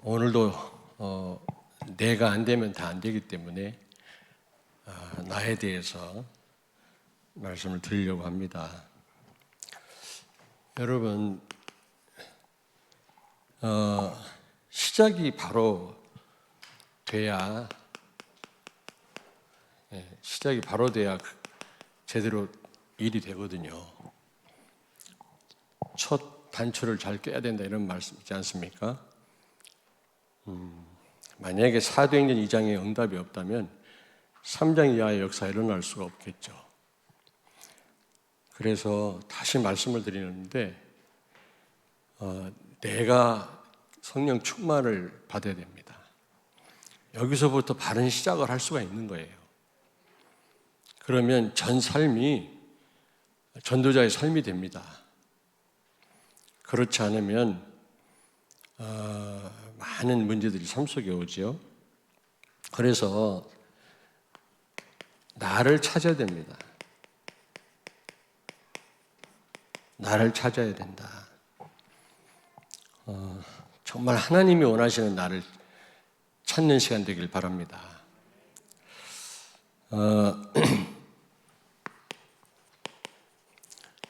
오늘도 내가 안 되면 다 안 되기 때문에 나에 대해서 말씀을 드리려고 합니다. 여러분, 시작이 바로 돼야 제대로 일이 되거든요. 첫 단추를 잘 꿰야 된다 이런 말씀 있지 않습니까? 만약에 사도행전 2장에 응답이 없다면 3장 이하의 역사가 일어날 수가 없겠죠. 그래서 다시 말씀을 드리는데 내가 성령 충만을 받아야 됩니다. 여기서부터 바른 시작을 할 수가 있는 거예요. 그러면 전 삶이 전도자의 삶이 됩니다. 그렇지 않으면 많은 문제들이 삶 속에 오죠. 그래서 나를 찾아야 됩니다. 나를 찾아야 된다. 정말 하나님이 원하시는 나를 찾는 시간 되길 바랍니다.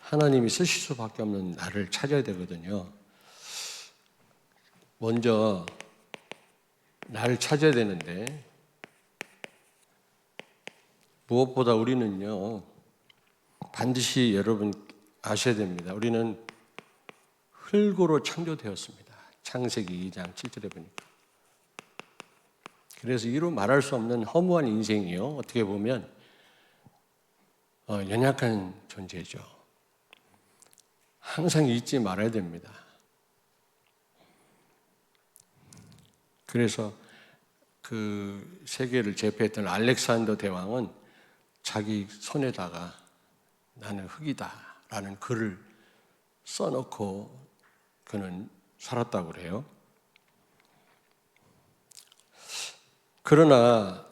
하나님이 쓰실 수밖에 없는 나를 찾아야 되거든요. 먼저 나를 찾아야 되는데 무엇보다 우리는요, 반드시 여러분 아셔야 됩니다. 우리는 흙으로 창조되었습니다. 창세기 2장 7절에 보니까. 그래서 이루 말할 수 없는 허무한 인생이요, 어떻게 보면 연약한 존재죠. 항상 잊지 말아야 됩니다. 그래서 그 세계를 제패했던 알렉산더 대왕은 자기 손에다가 나는 흙이다 라는 글을 써놓고 그는 살았다고 그래요. 그러나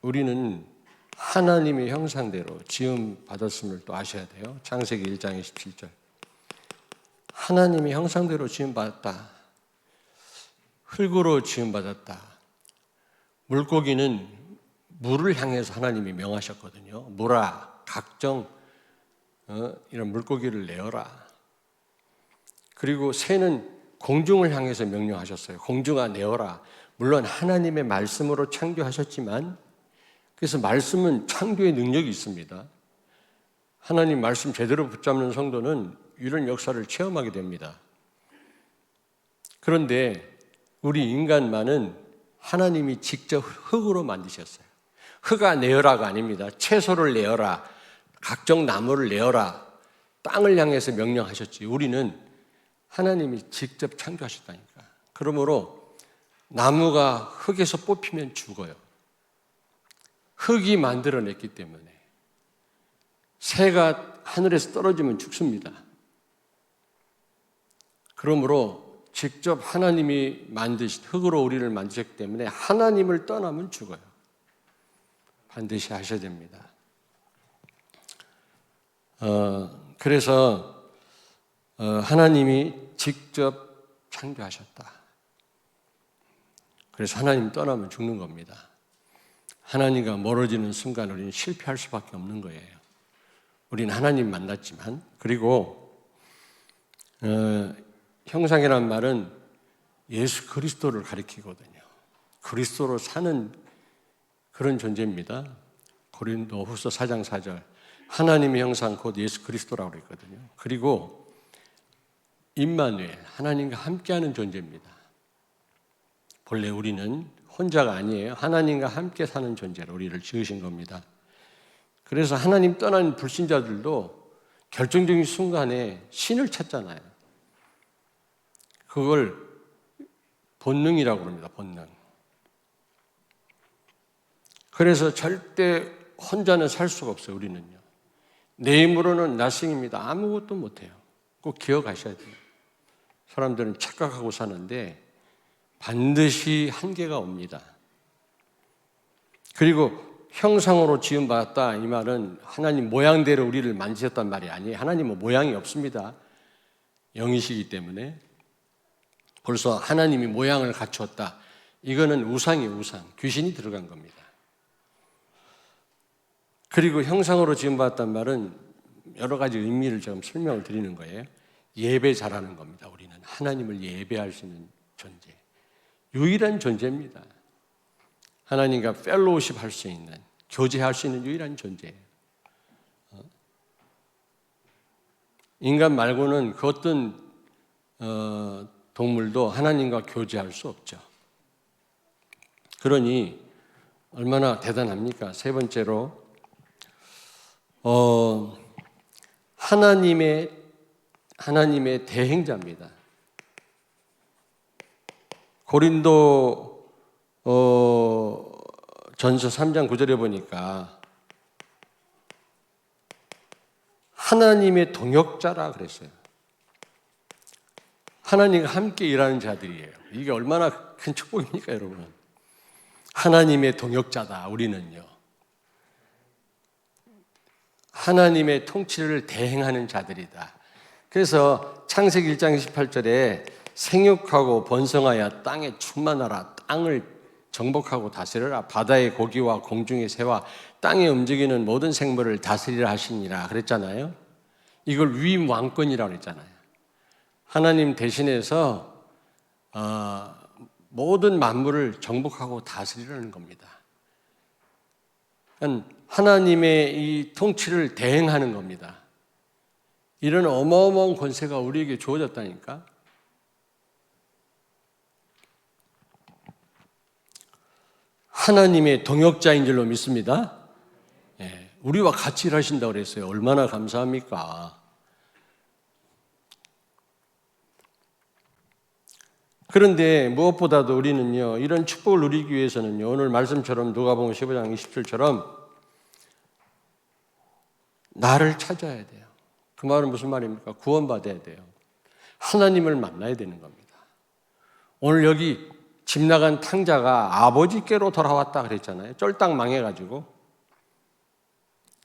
우리는 하나님의 형상대로 지음 받았음을 또 아셔야 돼요. 창세기 1장 27절. 하나님의 형상대로 지음 받았다. 흙으로 지음 받았다. 물고기는 물을 향해서 하나님이 명하셨거든요. 물아, 각종 이런 물고기를 내어라. 그리고 새는 공중을 향해서 명령하셨어요. 공중아 내어라. 물론 하나님의 말씀으로 창조하셨지만, 그래서 말씀은 창조의 능력이 있습니다. 하나님 말씀 제대로 붙잡는 성도는 이런 역사를 체험하게 됩니다. 그런데 우리 인간만은 하나님이 직접 흙으로 만드셨어요. 흙아 내어라가 아닙니다. 채소를 내어라, 각종 나무를 내어라, 땅을 향해서 명령하셨지. 우리는 하나님이 직접 창조하셨다니까. 그러므로 나무가 흙에서 뽑히면 죽어요. 흙이 만들어냈기 때문에. 새가 하늘에서 떨어지면 죽습니다. 그러므로 직접 하나님이 만드신 흙으로 우리를 만드셨기 때문에 하나님을 떠나면 죽어요. 반드시 하셔야 됩니다. 그래서 하나님이 직접 창조하셨다. 그래서 하나님 떠나면 죽는 겁니다. 하나님과 멀어지는 순간 우리는 실패할 수밖에 없는 거예요. 우리는 하나님 만났지만, 그리고 형상이란 말은 예수 그리스도를 가리키거든요. 그리스도로 사는 그런 존재입니다. 고린도후서 4장 4절. 하나님의 형상 곧 예수 그리스도라고 그랬거든요. 그리고 임마누엘, 하나님과 함께하는 존재입니다. 본래 우리는 혼자가 아니에요. 하나님과 함께 사는 존재로 우리를 지으신 겁니다. 그래서 하나님 떠난 불신자들도 결정적인 순간에 신을 찾잖아요. 그걸 본능이라고 합니다. 본능. 그래서 절대 혼자는 살 수가 없어요. 우리는요. 내 힘으로는 nothing입니다. 아무것도 못해요. 꼭 기억하셔야 돼요. 사람들은 착각하고 사는데 반드시 한계가 옵니다. 그리고 형상으로 지음받았다, 이 말은 하나님 모양대로 우리를 만드셨단 말이 아니에요. 하나님은 모양이 없습니다. 영이시기 때문에. 벌써 하나님이 모양을 갖추었다. 이거는 우상이에요, 우상. 귀신이 들어간 겁니다. 그리고 형상으로 지음받았단 말은 여러 가지 의미를 지금 설명을 드리는 거예요. 예배자라는 겁니다. 우리는 하나님을 예배할 수 있는 존재, 유일한 존재입니다. 하나님과 펠로우십 할 수 있는, 교제할 수 있는 유일한 존재예요. 인간 말고는 그 어떤 동물도 하나님과 교제할 수 없죠. 그러니 얼마나 대단합니까? 세 번째로 하나님의 대행자입니다. 고린도 전서 3장 9절에 보니까 하나님의 동역자라 그랬어요. 하나님과 함께 일하는 자들이에요. 이게 얼마나 큰 축복입니까, 여러분? 하나님의 동역자다, 우리는요. 하나님의 통치를 대행하는 자들이다. 그래서 창세기 1장 28절에 생육하고 번성하여 땅에 충만하라, 땅을 정복하고 다스려라, 바다의 고기와 공중의 새와 땅에 움직이는 모든 생물을 다스리라 하시니라 그랬잖아요. 이걸 위임왕권이라고 그랬잖아요. 하나님 대신해서 모든 만물을 정복하고 다스리라는 겁니다. 하나님의 이 통치를 대행하는 겁니다. 이런 어마어마한 권세가 우리에게 주어졌다니까. 하나님의 동역자인 줄로 믿습니다. 우리와 같이 일하신다고 그랬어요. 얼마나 감사합니까? 그런데 무엇보다도 우리는요, 이런 축복을 누리기 위해서는요, 오늘 말씀처럼 누가복음 15장 27절처럼 나를 찾아야 돼요. 그 말은 무슨 말입니까? 구원받아야 돼요. 하나님을 만나야 되는 겁니다. 오늘 여기 집 나간 탕자가 아버지께로 돌아왔다 그랬잖아요. 쫄딱 망해가지고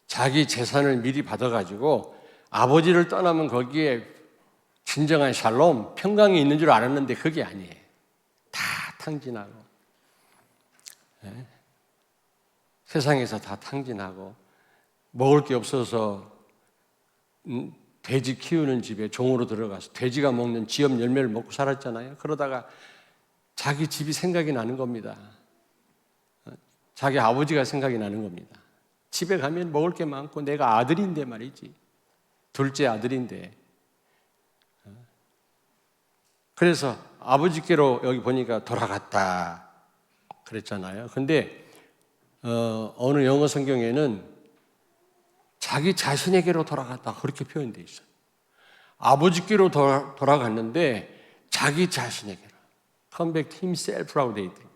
자기 재산을 미리 받아가지고 아버지를 떠나면 거기에 진정한 샬롬, 평강이 있는 줄 알았는데 그게 아니에요. 다 탕진하고, 세상에서 다 탕진하고, 먹을 게 없어서 돼지 키우는 집에 종으로 들어가서 돼지가 먹는 지엽 열매를 먹고 살았잖아요. 그러다가 자기 집이 생각이 나는 겁니다. 자기 아버지가 생각이 나는 겁니다. 집에 가면 먹을 게 많고 내가 아들인데 말이지, 둘째 아들인데. 그래서 아버지께로 여기 보니까 돌아갔다 그랬잖아요. 근데 어느 영어 성경에는 자기 자신에게로 돌아갔다 그렇게 표현되어 있어요. 아버지께로 돌아갔는데 자기 자신에게로, come back to himself라고 되어 있더라고요.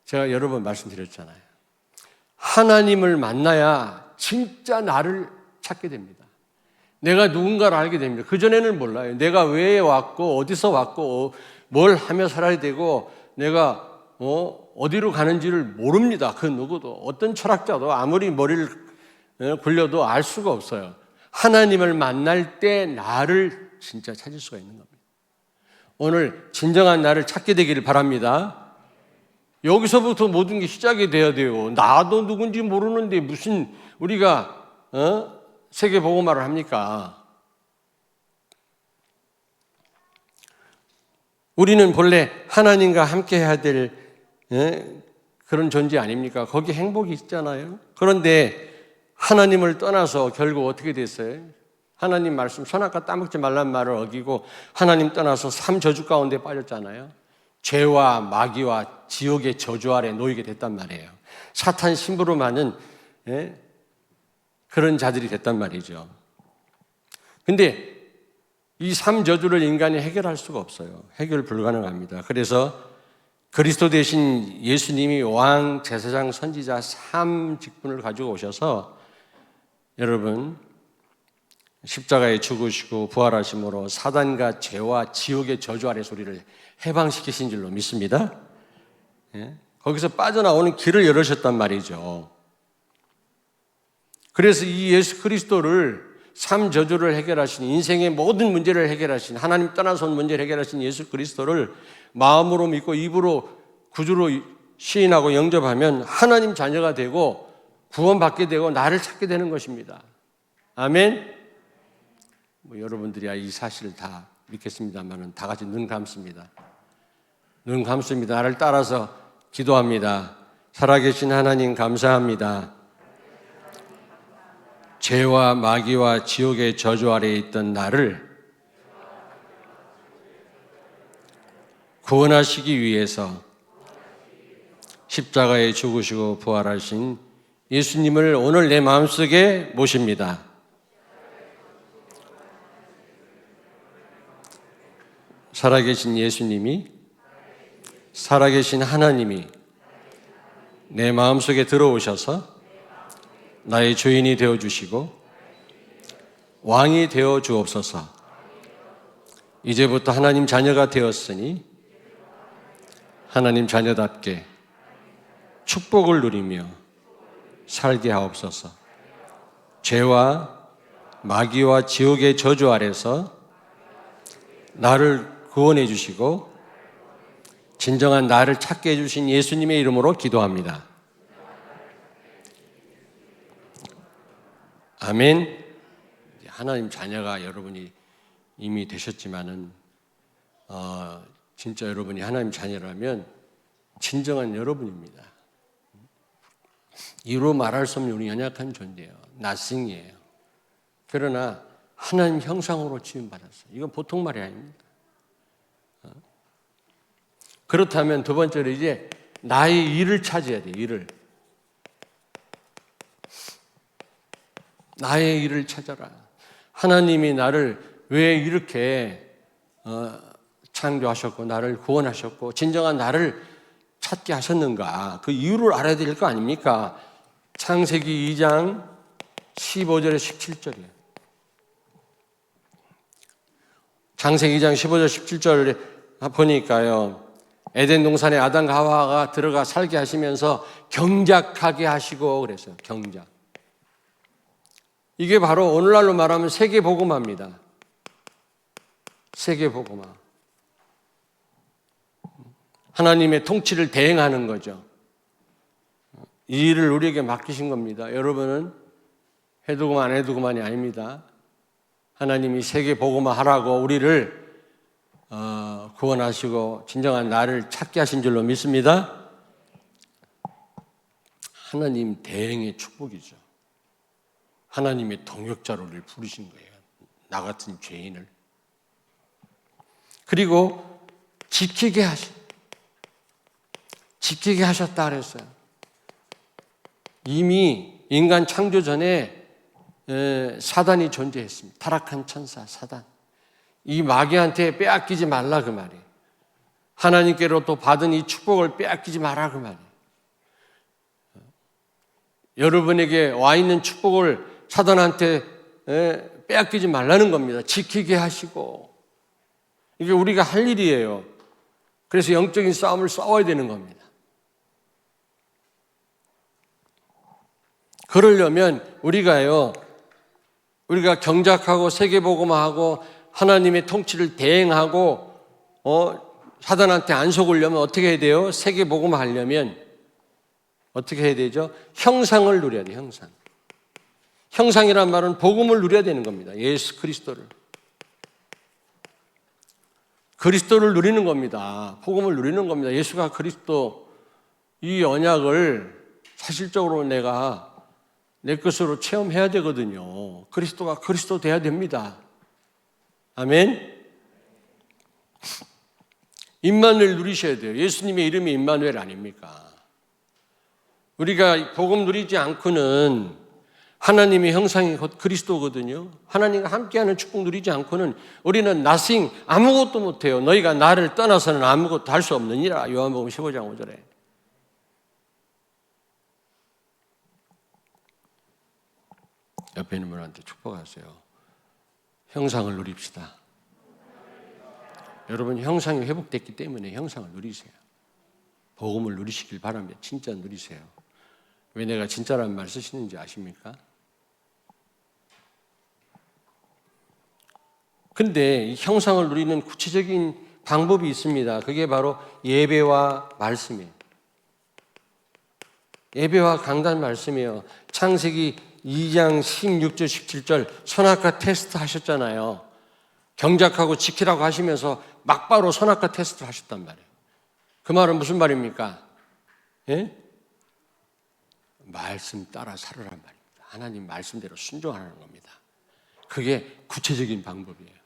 제가 여러 번 말씀드렸잖아요. 하나님을 만나야 진짜 나를 찾게 됩니다. 내가 누군가를 알게 됩니다. 그전에는 몰라요. 내가 왜 왔고 어디서 왔고 뭘 하며 살아야 되고 내가 어디로 가는지를 모릅니다. 그 누구도, 어떤 철학자도 아무리 머리를 굴려도 알 수가 없어요. 하나님을 만날 때 나를 진짜 찾을 수가 있는 겁니다. 오늘 진정한 나를 찾게 되기를 바랍니다. 여기서부터 모든 게 시작이 돼야 돼요. 나도 누군지 모르는데 무슨 우리가 세계 복음화를 합니까? 우리는 본래 하나님과 함께 해야 될 그런 존재 아닙니까? 거기 행복이 있잖아요. 그런데 하나님을 떠나서 결국 어떻게 됐어요? 하나님 말씀 선악과 따먹지 말란 말을 어기고 하나님 떠나서 3저주 가운데 빠졌잖아요. 죄와 마귀와 지옥의 저주 아래 놓이게 됐단 말이에요. 사탄 심부름하는 그런 자들이 됐단 말이죠. 근데 이 3저주를 인간이 해결할 수가 없어요. 해결 불가능합니다. 그래서 그리스도 대신 예수님이 왕, 제사장, 선지자 3직분을 가지고 오셔서 여러분 십자가에 죽으시고 부활하심으로 사단과 죄와 지옥의 저주 아래 소리를 해방시키신 줄로 믿습니다. 거기서 빠져나오는 길을 열으셨단 말이죠. 그래서 이 예수 그리스도를 삶 저주를 해결하신, 인생의 모든 문제를 해결하신, 하나님 떠나서 온 문제를 해결하신 예수 그리스도를 마음으로 믿고 입으로 구주로 시인하고 영접하면 하나님 자녀가 되고 구원받게 되고 나를 찾게 되는 것입니다. 아멘. 여러분들이 이 사실을 다 믿겠습니다만 다 같이 눈 감습니다. 눈 감습니다. 나를 따라서 기도합니다. 살아계신 하나님 감사합니다. 죄와 마귀와 지옥의 저주 아래에 있던 나를 구원하시기 위해서 십자가에 죽으시고 부활하신 예수님을 오늘 내 마음속에 모십니다. 살아계신 예수님이, 살아계신 하나님이 내 마음속에 들어오셔서 나의 주인이 되어주시고 왕이 되어 주옵소서. 이제부터 하나님 자녀가 되었으니 하나님 자녀답게 축복을 누리며 살게 하옵소서. 죄와 마귀와 지옥의 저주 아래서 나를 구원해 주시고 진정한 나를 찾게 해주신 예수님의 이름으로 기도합니다. 아멘. 하나님 자녀가 여러분이 이미 되셨지만은 진짜 여러분이 하나님 자녀라면 진정한 여러분입니다. 이로 말할 수 없는 우리 연약한 존재예요. nothing이에요. 그러나 하나님 형상으로 지음받았어요. 이건 보통 말이 아닙니다. 그렇다면 두 번째로 이제 나의 일을 찾아야 돼요. 일을. 나의 일을 찾아라. 하나님이 나를 왜 이렇게 창조하셨고 나를 구원하셨고 진정한 나를 찾게 하셨는가, 그 이유를 알아야 될 거 아닙니까? 창세기 2장 15절에 17절이에요. 창세기 2장 15절 17절 보니까요, 에덴 동산에 아담과 하와가 들어가 살게 하시면서 경작하게 하시고 그랬어요. 경작. 이게 바로 오늘날로 말하면 세계복음화입니다. 세계복음화. 하나님의 통치를 대행하는 거죠. 이 일을 우리에게 맡기신 겁니다. 여러분은 해두고만 안 해두고만이 아닙니다. 하나님이 세계복음화 하라고 우리를 구원하시고 진정한 나를 찾게 하신 줄로 믿습니다. 하나님 대행의 축복이죠. 하나님의 동역자로 우리를 부르신 거예요. 나 같은 죄인을. 그리고 지키게 하셨다 그랬어요. 이미 인간 창조 전에 사단이 존재했습니다. 타락한 천사 사단. 이 마귀한테 빼앗기지 말라 그 말이에요. 하나님께로부터 받은 이 축복을 빼앗기지 마라 그 말이에요. 여러분에게 와 있는 축복을 사단한테 빼앗기지 말라는 겁니다. 지키게 하시고. 이게 우리가 할 일이에요. 그래서 영적인 싸움을 싸워야 되는 겁니다. 그러려면 우리가 경작하고 세계복음화하고 하나님의 통치를 대행하고 사단한테 안 속으려면 어떻게 해야 돼요? 세계복음화 하려면 어떻게 해야 되죠? 형상을 누려야 돼요. 형상. 형상이란 말은 복음을 누려야 되는 겁니다. 예수 그리스도를. 그리스도를 누리는 겁니다. 복음을 누리는 겁니다. 예수가 그리스도, 이 언약을 사실적으로 내가 내 것으로 체험해야 되거든요. 그리스도가 그리스도 돼야 됩니다. 아멘. 임마누엘 누리셔야 돼요. 예수님의 이름이 임마누엘 아닙니까? 우리가 복음 누리지 않고는 하나님의 형상이 곧 그리스도거든요. 하나님과 함께하는 축복 누리지 않고는 우리는 nothing, 아무것도 못해요. 너희가 나를 떠나서는 아무것도 할 수 없느니라. 요한복음 15장 5절에. 옆에 있는 분한테 축복하세요. 형상을 누립시다. 여러분 형상이 회복됐기 때문에 형상을 누리세요. 복음을 누리시길 바랍니다. 진짜 누리세요. 왜 내가 진짜라는 말 쓰시는지 아십니까? 근데 이 형상을 누리는 구체적인 방법이 있습니다. 그게 바로 예배와 말씀이에요. 예배와 강단 말씀이에요. 창세기 2장 16절 17절 선악과 테스트 하셨잖아요. 경작하고 지키라고 하시면서 막바로 선악과 테스트를 하셨단 말이에요. 그 말은 무슨 말입니까? 예? 말씀 따라 살으란 말입니다. 하나님 말씀대로 순종하는 겁니다. 그게 구체적인 방법이에요.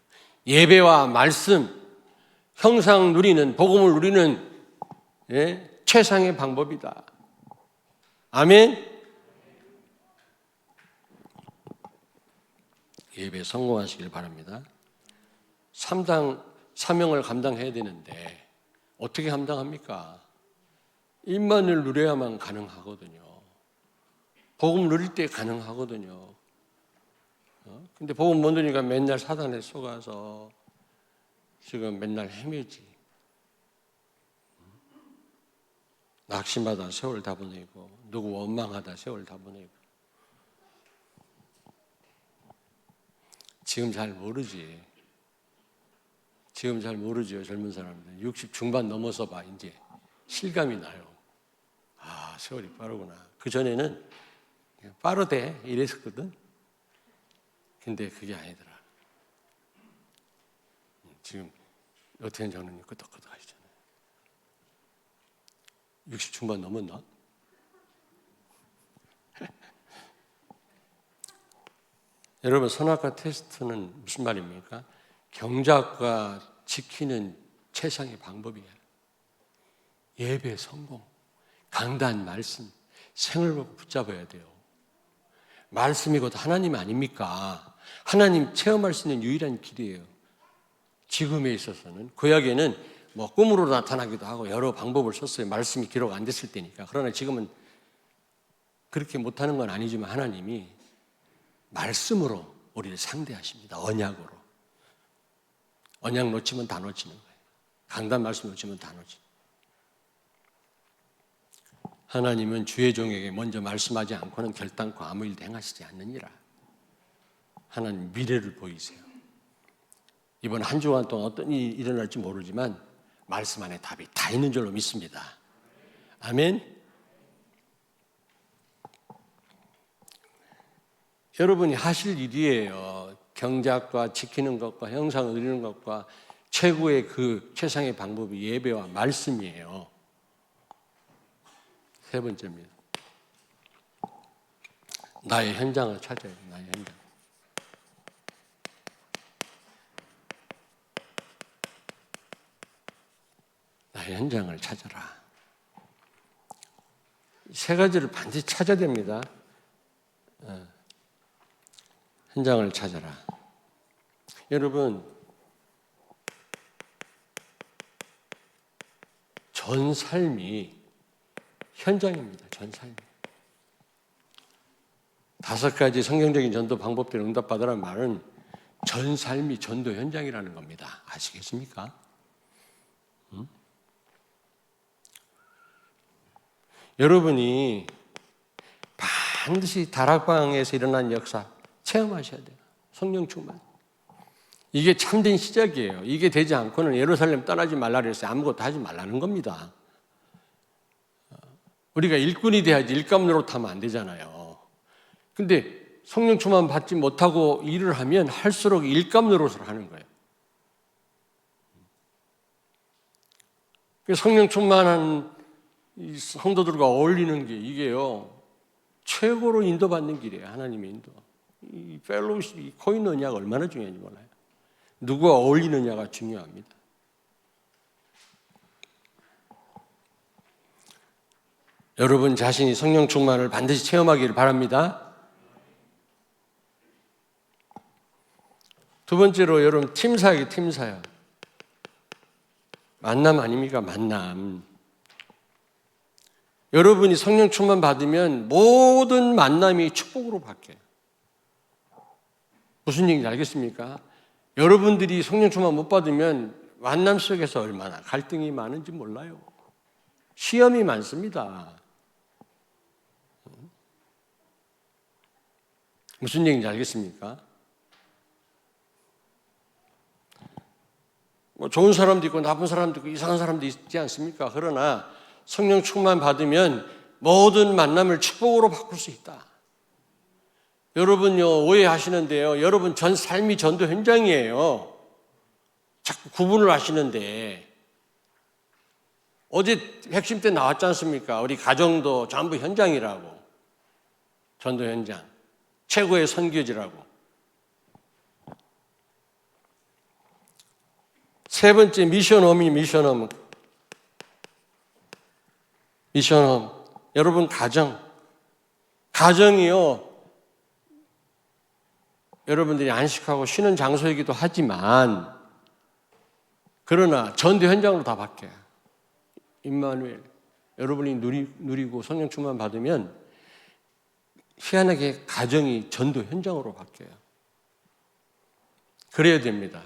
예배와 말씀, 형상 누리는, 복음을 누리는 최상의 방법이다. 아멘. 예배 성공하시길 바랍니다. 3당 사명을 감당해야 되는데 어떻게 감당합니까? 입만을 누려야만 가능하거든요. 복음 누릴 때 가능하거든요. 근데 복음 못 누리니까 맨날 사단에 속아서 지금 맨날 헤매지. 낙심하다 세월 다 보내고 누구 원망하다 세월 다 보내고 지금 잘 모르지. 지금 잘 모르죠. 젊은 사람들 60 중반 넘어서 봐 이제 실감이 나요. 아 세월이 빠르구나. 그전에는 그냥 빠르대 이랬었거든. 근데 그게 아니더라. 지금 어떻게 장로님 끄덕끄덕 하시잖아요. 60 중반 넘었나? 여러분 선악과 테스트는 무슨 말입니까? 경작과 지키는 최상의 방법이에요. 예배 성공, 강단 말씀, 생을 붙잡아야 돼요. 말씀이 곧 하나님 아닙니까? 하나님 체험할 수 있는 유일한 길이에요. 지금에 있어서는 구약에는 뭐 꿈으로 나타나기도 하고 여러 방법을 썼어요. 말씀이 기록 안 됐을 때니까. 그러나 지금은 그렇게 못하는 건 아니지만 하나님이 말씀으로 우리를 상대하십니다. 언약으로. 언약 놓치면 다 놓치는 거예요. 강단 말씀 놓치면 다 놓치는 거예요. 하나님은 주의 종에게 먼저 말씀하지 않고는 결단코 아무 일도 행하시지 않느니라. 하나님 미래를 보이세요. 이번 한 주간 동안 어떤 일이 일어날지 모르지만 말씀 안에 답이 다 있는 줄로 믿습니다. 아멘. 여러분이 하실 일이에요. 경작과 지키는 것과 형상을 누리는 것과 최고의 그 최상의 방법이 예배와 말씀이에요. 세 번째입니다. 나의 현장을 찾아야 돼요. 나의 현장. 나의 현장을 찾아라. 세 가지를 반드시 찾아야 됩니다. 현장을 찾아라. 여러분, 전 삶이 현장입니다. 전 삶이. 5가지 성경적인 전도 방법대로 응답받으라는 말은 전 삶이 전도 현장이라는 겁니다. 아시겠습니까? 여러분이 반드시 다락방에서 일어난 역사 체험하셔야 돼요. 성령 충만. 이게 참된 시작이에요. 이게 되지 않고는 예루살렘 떠나지 말라 그랬어요. 아무것도 하지 말라는 겁니다. 우리가 일꾼이 돼야지 일감 노릇하면 안 되잖아요. 근데 성령 충만 받지 못하고 일을 하면 할수록 일감 노릇을 하는 거예요. 성령 충만한 이 성도들과 어울리는 게 이게요 최고로 인도받는 길이에요. 하나님의 인도. 이 펠로우십, 이 코이노니아가 얼마나 중요한지 몰라요. 누구와 어울리느냐가 중요합니다. 여러분 자신이 성령 충만을 반드시 체험하기를 바랍니다. 두 번째로 여러분 팀사역이 팀사역. 만남 아닙니까? 만남. 여러분이 성령 충만 받으면 모든 만남이 축복으로 바뀌어요. 무슨 얘기인지 알겠습니까? 여러분들이 성령 충만 못 받으면 만남 속에서 얼마나 갈등이 많은지 몰라요. 시험이 많습니다. 무슨 얘기인지 알겠습니까? 뭐 좋은 사람도 있고 나쁜 사람도 있고 이상한 사람도 있지 않습니까? 그러나 성령 충만 받으면 모든 만남을 축복으로 바꿀 수 있다. 여러분요, 오해하시는데요. 여러분 전 삶이 전도 현장이에요. 자꾸 구분을 하시는데, 어제 핵심 때 나왔지 않습니까? 우리 가정도 전부 현장이라고. 전도 현장. 최고의 선교지라고. 세 번째, 미션홈이 미션홈. 미션홈. 여러분 가정이요. 여러분들이 안식하고 쉬는 장소이기도 하지만, 그러나 전도 현장으로 다 바뀌어요. 임마누엘. 여러분이 누리고 성령 충만 받으면 희한하게 가정이 전도 현장으로 바뀌어요. 그래야 됩니다.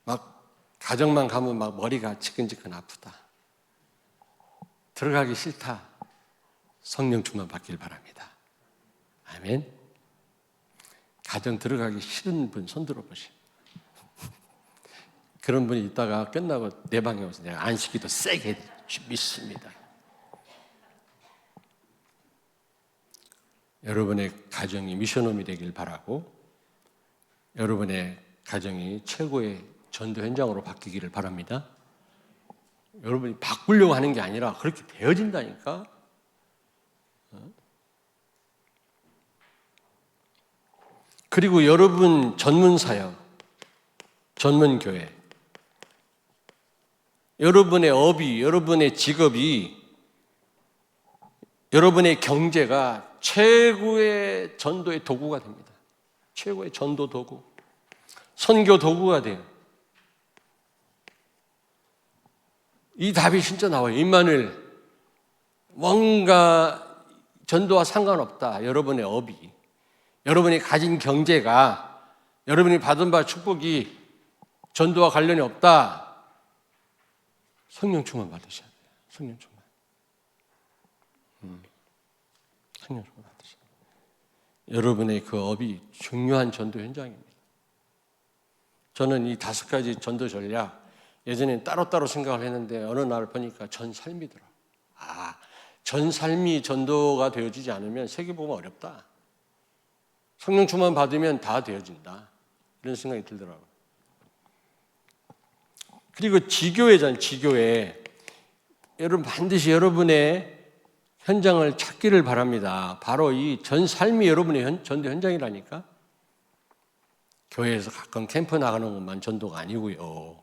막 가정만 가면 막 머리가 지끈지끈 아프다. 들어가기 싫다. 성령 충만 받길 바랍니다. 아멘. 가정 들어가기 싫은 분 손 들어보시오. 그런 분이 있다가 끝나고 내 방에 와서 내가 안식기도 세게 믿습니다. 여러분의 가정이 미션홈이 되길 바라고, 여러분의 가정이 최고의 전도 현장으로 바뀌기를 바랍니다. 여러분이 바꾸려고 하는 게 아니라 그렇게 되어진다니까. 그리고 여러분 전문 사역, 전문 교회, 여러분의 업이, 여러분의 직업이, 여러분의 경제가 최고의 전도의 도구가 됩니다. 최고의 전도 도구, 선교 도구가 돼요. 이 답이 진짜 나와요. 임마누엘, 뭔가 전도와 상관없다. 여러분의 업이, 여러분이 가진 경제가, 여러분이 받은 바 축복이 전도와 관련이 없다. 성령 충만 받으셔야 돼요. 성령 충만. 성령 충만 받으셔야 돼요. 여러분의 그 업이 중요한 전도 현장입니다. 저는 이 5가지 전도 전략, 예전엔 따로따로 생각을 했는데 어느 날 보니까 전 삶이더라. 전 삶이 전도가 되어지지 않으면 세계복음 어렵다. 성령 충만 받으면 다 되어진다. 이런 생각이 들더라고요. 그리고 지교회잖아요. 지교회. 여러분 반드시 여러분의 현장을 찾기를 바랍니다. 바로 이 전 삶이 여러분의 전도 현장이라니까. 교회에서 가끔 캠프 나가는 것만 전도가 아니고요.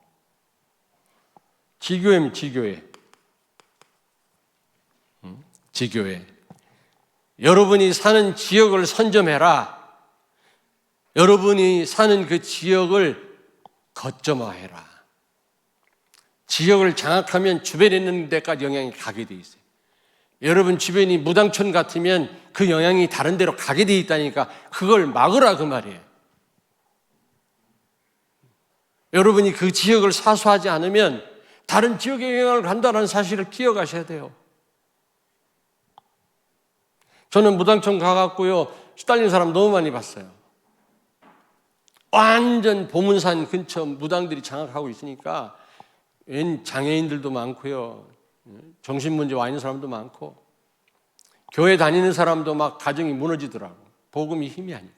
지교회면 지교회. 지교회. 여러분이 사는 지역을 선점해라. 여러분이 사는 그 지역을 거점화해라. 지역을 장악하면 주변에 있는 데까지 영향이 가게 돼 있어요. 여러분 주변이 무당촌 같으면 그 영향이 다른 데로 가게 돼 있다니까. 그걸 막으라 그 말이에요. 여러분이 그 지역을 사수하지 않으면 다른 지역에 영향을 간다는 사실을 기억하셔야 돼요. 저는 무당촌 가갖고요, 시달리는 사람 너무 많이 봤어요. 완전 보문산 근처 무당들이 장악하고 있으니까 웬 장애인들도 많고요, 정신문제 와 있는 사람도 많고, 교회 다니는 사람도 막 가정이 무너지더라고. 복음이 힘이 아니고.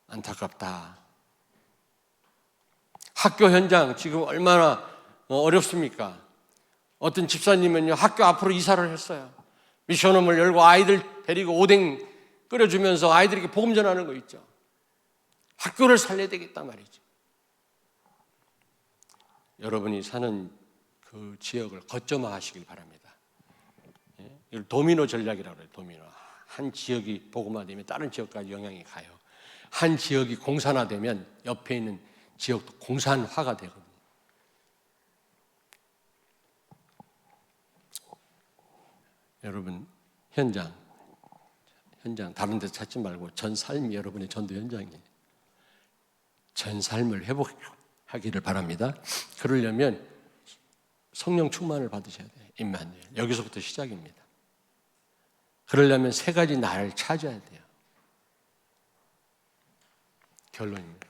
안타깝다. 학교 현장 지금 얼마나 어렵습니까? 어떤 집사님은요, 학교 앞으로 이사를 했어요. 미션홈을 열고 아이들 데리고 오뎅 끓여주면서 아이들에게 복음 전하는 거 있죠. 학교를 살려야 되겠단 말이죠. 여러분이 사는 그 지역을 거점화하시길 바랍니다. 이걸 도미노 전략이라고 해요. 도미노. 한 지역이 복음화되면 다른 지역까지 영향이 가요. 한 지역이 공산화되면 옆에 있는 지역도 공산화가 되거든요. 여러분 현장 다른 데 찾지 말고 전 삶이 여러분의 전도 현장이에요. 전 삶을 하기를 바랍니다. 그러려면 성령 충만을 받으셔야 돼요. 임마누엘. 여기서부터 시작입니다. 그러려면 세 가지 나를 찾아야 돼요. 결론입니다.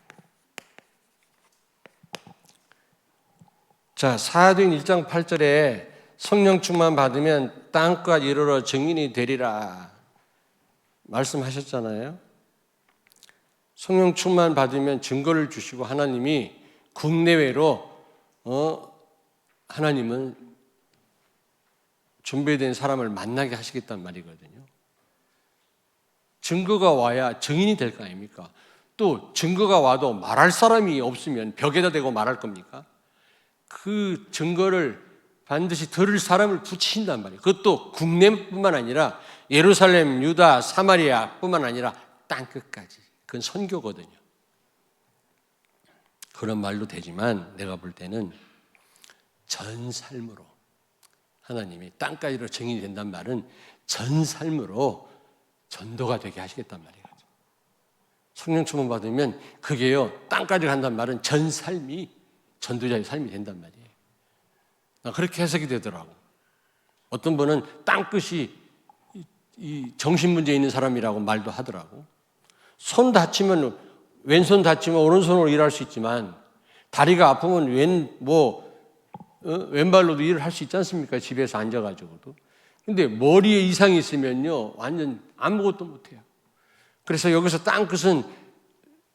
자, 사도행 1장 8절에 성령 충만 받으면 땅끝 이르러 증인이 되리라 말씀하셨잖아요. 성령 충만 받으면 증거를 주시고 하나님이 국내외로 하나님은 준비된 사람을 만나게 하시겠단 말이거든요. 증거가 와야 증인이 될 거 아닙니까? 또 증거가 와도 말할 사람이 없으면 벽에다 대고 말할 겁니까? 그 증거를 반드시 들을 사람을 붙이신단 말이에요. 그것도 국내뿐만 아니라 예루살렘, 유다, 사마리아뿐만 아니라 땅끝까지. 그건 선교거든요. 그런 말도 되지만 내가 볼 때는 전 삶으로 하나님이 땅까지로 증인이 된단 말은 전 삶으로 전도가 되게 하시겠단 말이에요. 성령 충만 받으면 그게요, 땅까지 간단 말은 전 삶이 전도자의 삶이 된단 말이에요. 그렇게 해석이 되더라고. 어떤 분은 땅끝이 이 정신문제 있는 사람이라고 말도 하더라고. 손 다치면 왼손 다치면 오른손으로 일할 수 있지만 다리가 아프면 왼발로도 일을 할 수 있지 않습니까? 집에서 앉아가지고도. 근데 머리에 이상이 있으면요 완전 아무것도 못해요. 그래서 여기서 땅끝은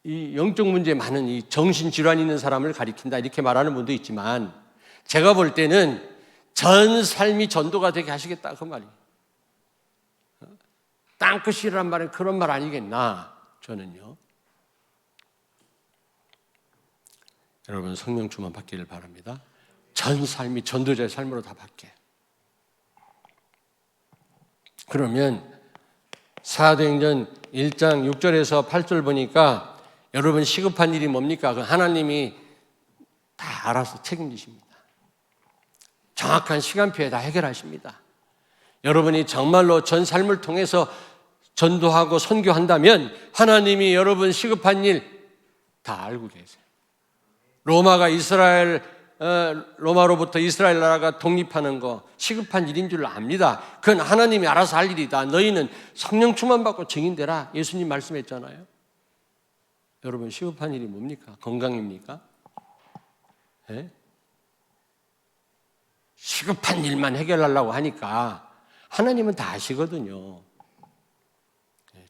이 영적 문제에 많은 이 정신질환이 있는 사람을 가리킨다 이렇게 말하는 분도 있지만 제가 볼 때는 전 삶이 전도가 되게 하시겠다 그 말이에요. 땅끝이란 말은 그런 말 아니겠나 저는요. 여러분 성령 충만 받기를 바랍니다. 전 삶이 전도자의 삶으로 다 바뀌어요. 그러면 사도행전 1장 6절에서 8절 보니까 여러분 시급한 일이 뭡니까? 그 하나님이 다 알아서 책임지십니다. 정확한 시간표에 다 해결하십니다. 여러분이 정말로 전 삶을 통해서 전도하고 선교한다면 하나님이 여러분 시급한 일 다 알고 계세요. 로마로부터 이스라엘 나라가 독립하는 거 시급한 일인 줄 압니다. 그건 하나님이 알아서 할 일이다. 너희는 성령 충만 받고 증인되라. 예수님 말씀했잖아요. 여러분 시급한 일이 뭡니까? 건강입니까? 네? 시급한 일만 해결하려고 하니까 하나님은 다 아시거든요.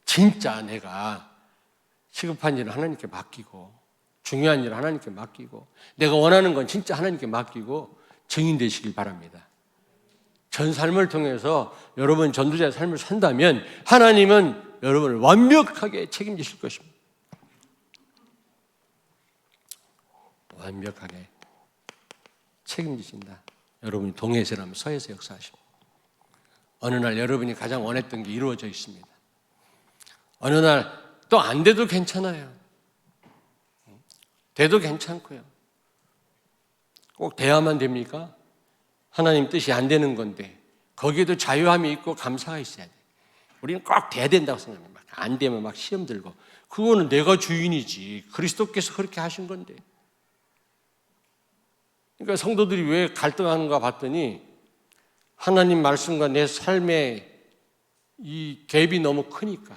진짜 내가 시급한 일을 하나님께 맡기고 중요한 일을 하나님께 맡기고 내가 원하는 건 진짜 하나님께 맡기고 증인 되시길 바랍니다. 전 삶을 통해서 여러분 전도자의 삶을 산다면 하나님은 여러분을 완벽하게 책임지실 것입니다. 완벽하게 책임지신다. 여러분이 동해에서라면 서해에서 역사하십니다. 어느 날 여러분이 가장 원했던 게 이루어져 있습니다. 어느 날 또 안 돼도 괜찮아요. 돼도 괜찮고요. 꼭 돼야만 됩니까? 하나님 뜻이 안 되는 건데 거기에도 자유함이 있고 감사가 있어야 돼. 우리는 꼭 돼야 된다고 생각합니다. 안 되면 막 시험 들고 그거는 내가 주인이지 그리스도께서 그렇게 하신 건데. 그러니까 성도들이 왜 갈등하는가 봤더니 하나님 말씀과 내 삶의 이 갭이 너무 크니까.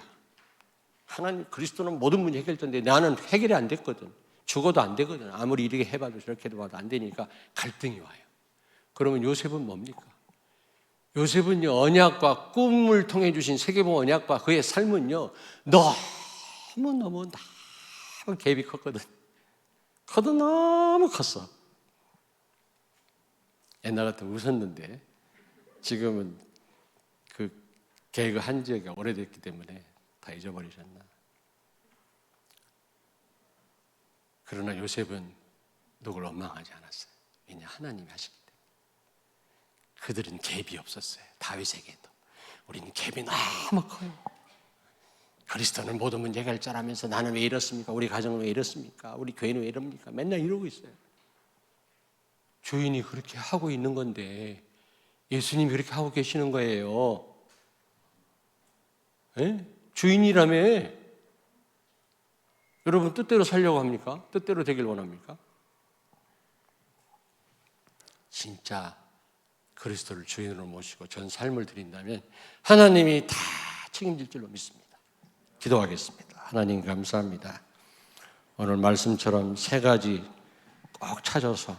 하나님 그리스도는 모든 문제 해결되는데 나는 해결이 안 됐거든. 죽어도 안 되거든. 아무리 이렇게 해봐도 저렇게 해봐도 안 되니까 갈등이 와요. 그러면 요셉은 뭡니까? 요셉은요 언약과 꿈을 통해 주신 세계봉 언약과 그의 삶은요 너무 갭이 컸거든. 커도 너무 컸어. 옛날 같으면 웃었는데 지금은 그 개그 한 지가 오래됐기 때문에 다 잊어버리셨나. 그러나 요셉은 누굴 원망하지 않았어요. 왜냐 하나님이 하시기 때문에. 그들은 갭이 없었어요. 다윗에게도. 우리는 갭이 너무 커요. 그리스도는 모든 문제 해결자라면서 나는 왜 이렇습니까? 우리 가정은 왜 이렇습니까? 우리 교회는 왜 이럽니까? 맨날 이러고 있어요. 주인이 그렇게 하고 있는 건데 예수님이 그렇게 하고 계시는 거예요. 에? 주인이라며 여러분 뜻대로 살려고 합니까? 뜻대로 되길 원합니까? 진짜 그리스도를 주인으로 모시고 전 삶을 드린다면 하나님이 다 책임질 줄로 믿습니다. 기도하겠습니다. 하나님 감사합니다. 오늘 말씀처럼 세 가지 꼭 찾아서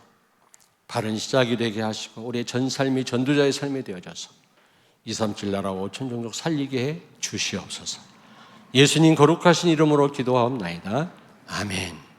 바른 시작이 되게 하시고 우리의 전 삶이 전도자의 삶이 되어져서 237 나라 5천 종족 살리게 해 주시옵소서. 예수님 거룩하신 이름으로 기도하옵나이다. 아멘.